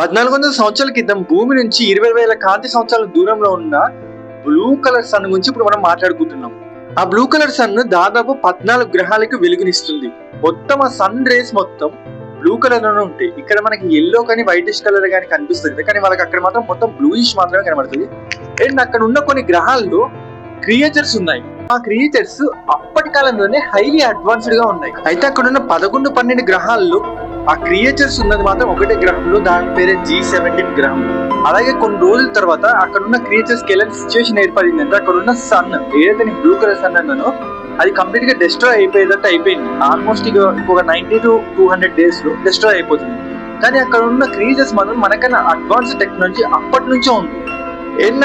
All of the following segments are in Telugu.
1400 సంవత్సరాల క్రితం భూమి నుంచి 20,000 కాంతి సంవత్సరాల దూరంలో ఉన్న బ్లూ కలర్ సన్ గురించి ఇప్పుడు మనం మాట్లాడుకుంటున్నాం. ఆ బ్లూ కలర్ సన్ దాదాపు 14 గ్రహాలకు వెలుగునిస్తుంది. మొత్తం ఆ సన్ రేస్ మొత్తం బ్లూ కలర్ లోనే ఉంటాయి. ఇక్కడ మనకి ఎల్లో కానీ వైటిష్ కలర్ కానీ కనిపిస్తుంది, కానీ వాళ్ళకి అక్కడ మాత్రం మొత్తం బ్లూయిష్ మాత్రమే కనబడుతుంది. అండ్ అక్కడ ఉన్న కొన్ని గ్రహాల్లో క్రియేచర్స్ ఉన్నాయి. ఆ క్రియేచర్స్ అప్పటి కాలంలోనే హైలీ అడ్వాన్స్డ్ గా ఉన్నాయి. అయితే అక్కడ ఉన్న 11-12 గ్రహాల్లో ఆ క్రియేచర్స్ ఉన్నది మాత్రం ఒకటే గ్రహంలో, దాని పేరే G17 గ్రహం. అలాగే కొన్ని రోజుల తర్వాత అక్కడ ఉన్న క్రియేచర్స్ కి ఎలాంటి సిచ్యువేషన్ ఏర్పడింది అంటే, అక్కడ ఉన్న సన్ ఏదైతే బ్లూ కలర్ సన్ అన్నానో అది కంప్లీట్ గా డిస్ట్రాయ్ అయిపోయేటట్టు అయిపోయింది. ఆల్మోస్ట్ ఇంకొక 90 to 200 days లో డిస్ట్రాయ్ అయిపోతుంది. కానీ అక్కడ ఉన్న క్రియేచర్స్ మాత్రం మనకన్నా అడ్వాన్స్ టెక్నాలజీ అప్పటి నుంచే ఉంది.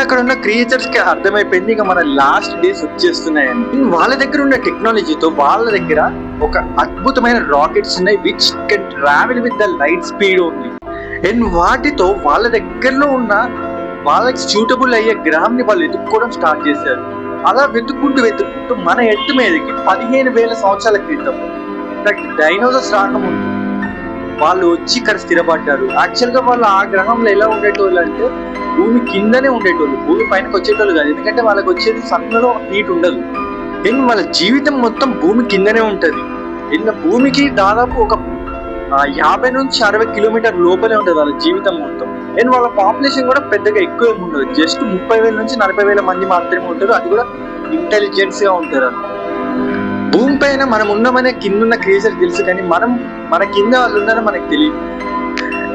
అక్కడ ఉన్న క్రియేచర్స్ కి అర్థమైపోయింది ఇక మన లాస్ట్ డేస్ వచ్చేస్తున్నాయని. వాళ్ళ దగ్గర ఉన్న టెక్నాలజీతో వాళ్ళ దగ్గర ఒక అద్భుతమైన రాకెట్స్ ఉన్నాయి which can travel with the light speed only. And వాటితో వాళ్ళ దగ్గరలో ఉన్న వాళ్ళకి సూటబుల్ అయ్యే గ్రహం ని వాళ్ళు వెతుక్కోవడం స్టార్ట్ చేశారు. అలా వెతుక్కుంటూ మన ఎత్తు మీదకి 15,000 సంవత్సరాల క్రితం డైనోసార్స్ రాకముందు వాళ్ళు వచ్చి ఇక్కడ స్థిరపడ్డారు. యాక్చువల్ గా వాళ్ళు ఆ గ్రహంలో ఎలా ఉండేటోళ్ళు అంటే భూమి కిందనే ఉండేటోళ్ళు, భూమి పైనకి వచ్చేటోళ్ళు కాదు. ఎందుకంటే వాళ్ళకి వచ్చేది సన్నులో హీట్ ఉండదు. అండ్ వాళ్ళ జీవితం మొత్తం భూమి కిందనే ఉంటది. అండ్ భూమికి దాదాపు ఒక 50 నుంచి 60 కిలోమీటర్ లోపలే ఉంటది వాళ్ళ జీవితం మొత్తం. అండ్ వాళ్ళ పాపులేషన్ కూడా పెద్దగా ఎక్కువ ఏమి ఉండదు, జస్ట్ 30,000 నుంచి 40,000 మంది మాత్రమే ఉంటారు. అది కూడా ఇంటెలిజెన్స్ గా ఉంటారు. భూమి పైన మనం ఉన్నామనే కింద ఉన్న క్రియేచర్ తెలుసు, కానీ మన కింద వాళ్ళు ఉన్నారో మనకు తెలియదు.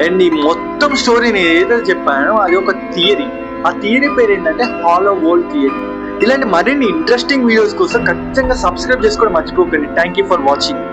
అండ్ ఈ మొత్తం స్టోరీ నేను ఏదైతే చెప్పానో అది ఒక థియరీ. ఆ థియరీ పేరు ఏంటంటే హాలో వరల్డ్ థియరీ. ఇలాంటి మరిన్ని ఇంట్రెస్టింగ్ వీడియోస్ కోసం ఖచ్చితంగా సబ్స్క్రైబ్ చేసుకోవడం మర్చిపోకండి. Thank you for watching.